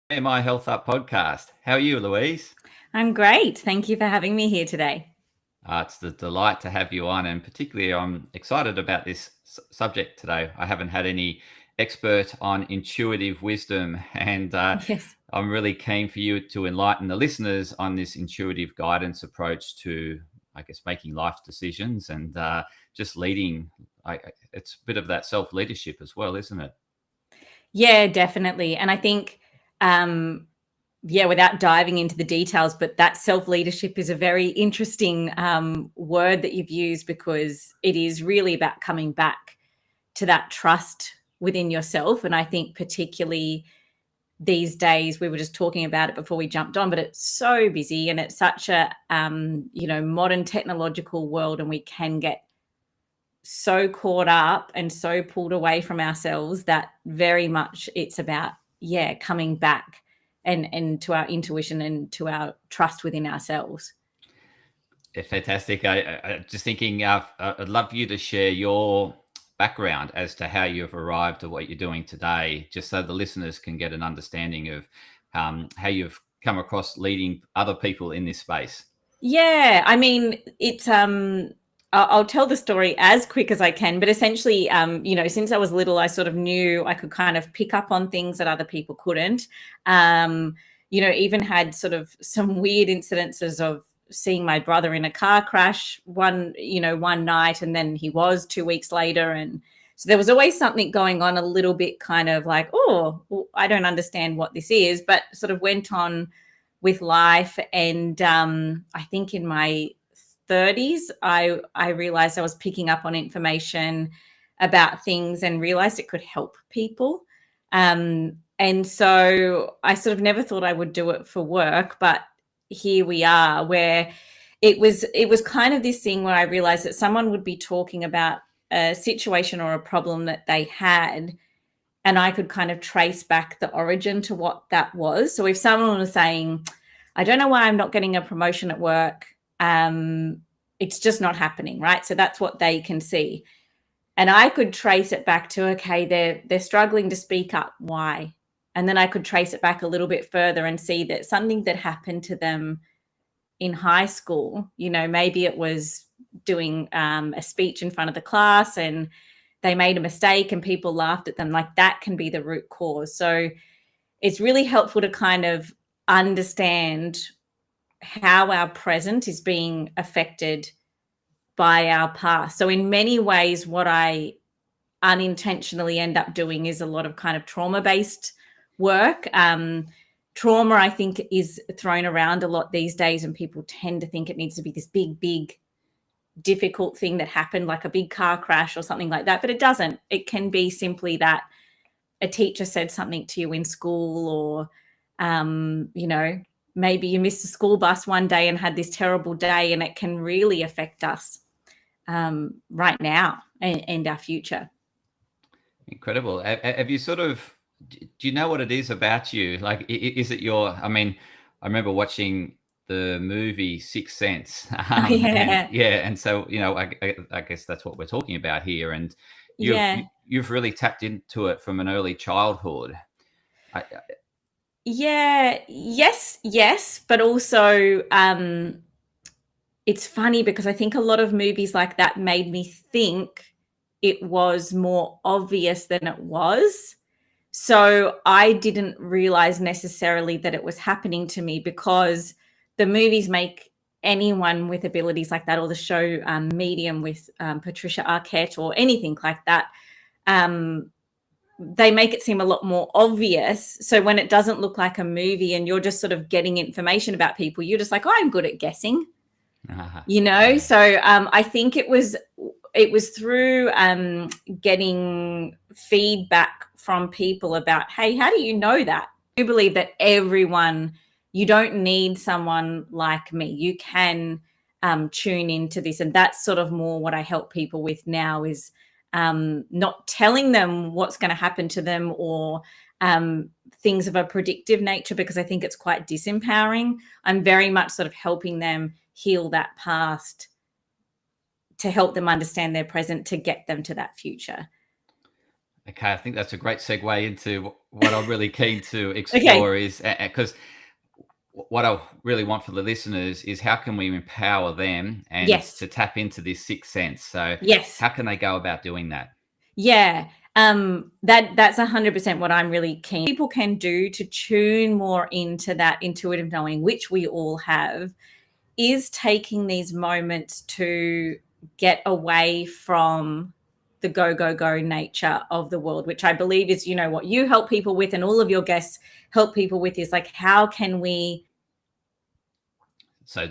Me&My Health Up podcast. How are you, Louise? I'm great. Thank you for having me here today. It's a delight to have you on, and particularly I'm excited about this subject today. I haven't had any expert on intuitive wisdom, and Yes. I'm really keen for you to enlighten the listeners on this intuitive guidance approach to, I guess, making life decisions and just leading. It's a bit of that self-leadership as well, isn't it? Yeah, definitely. And I think, without diving into the details, but that self-leadership is a very interesting word that you've used, because it is really about coming back to that trust within yourself. And I think particularly these days, we were just talking about it before we jumped on, but it's so busy and it's such a, modern technological world, and we can get so caught up and so pulled away from ourselves that very much it's about coming back and to our intuition and to our trust within ourselves. Yeah, fantastic. I just thinking, I'd love you to share your background as to how you've arrived at what you're doing today, just so the listeners can get an understanding of how you've come across leading other people in this space. Yeah, I mean, it's I'll tell the story as quick as I can, but essentially, since I was little, I sort of knew I could kind of pick up on things that other people couldn't. Even had sort of some weird incidences of seeing my brother in a car crash one night, and then he was 2 weeks later. And so there was always something going on, a little bit kind of like, oh, well, I don't understand what this is, but sort of went on with life. And I think in my 30s, I realized I was picking up on information about things and realized it could help people. And so I sort of never thought I would do it for work, but here we are, where it was kind of this thing where I realized that someone would be talking about a situation or a problem that they had, and I could kind of trace back the origin to what that was. So if someone was saying, I don't know why I'm not getting a promotion at work, it's just not happening, right? So that's what they can see. And I could trace it back to, okay, they're struggling to speak up. Why? And then I could trace it back a little bit further and see that something that happened to them in high school, maybe it was doing a speech in front of the class and they made a mistake and people laughed at them. Like, that can be the root cause. So it's really helpful to kind of understand how our present is being affected by our past. So in many ways, what I unintentionally end up doing is a lot of kind of trauma-based work. Trauma, I think, is thrown around a lot these days, and people tend to think it needs to be this big, difficult thing that happened, like a big car crash or something like that. But it doesn't. It can be simply that a teacher said something to you in school, or, maybe you missed a school bus one day and had this terrible day, and it can really affect us right now and our future. Incredible. Have you sort of, do you know what it is about you? Like, is it I mean, I remember watching the movie Sixth Sense. Oh, And yeah. yeah, and so, I guess that's what we're talking about here. And you've, Yeah. you've really tapped into it from an early childhood. I, Yeah. Yes. But also, it's funny because I think a lot of movies like that made me think it was more obvious than it was. So I didn't realize necessarily that it was happening to me, because the movies make anyone with abilities like that, or the show Medium with Patricia Arquette, or anything like that, they make it seem a lot more obvious. So when it doesn't look like a movie and you're just sort of getting information about people, you're just like, oh, I'm good at guessing, yeah. So I think it was through getting feedback from people about, hey, how do you know that? I do believe that you don't need someone like me. You can tune into this. And that's sort of more what I help people with now, is not telling them what's going to happen to them, or things of a predictive nature, because I think it's quite disempowering. I'm very much sort of helping them heal that past to help them understand their present, to get them to that future. Okay, I think that's a great segue into what I'm really keen to Okay. explore is because what I really want for the listeners is how can we empower them and Yes. to tap into this sixth sense? So Yes. how can they go about doing that? Yeah. That's 100% what I'm really keen. People can do to tune more into that intuitive knowing, which we all have, is taking these moments to get away from the go, go, go nature of the world, which I believe is, what you help people with and all of your guests help people with is like, how can we So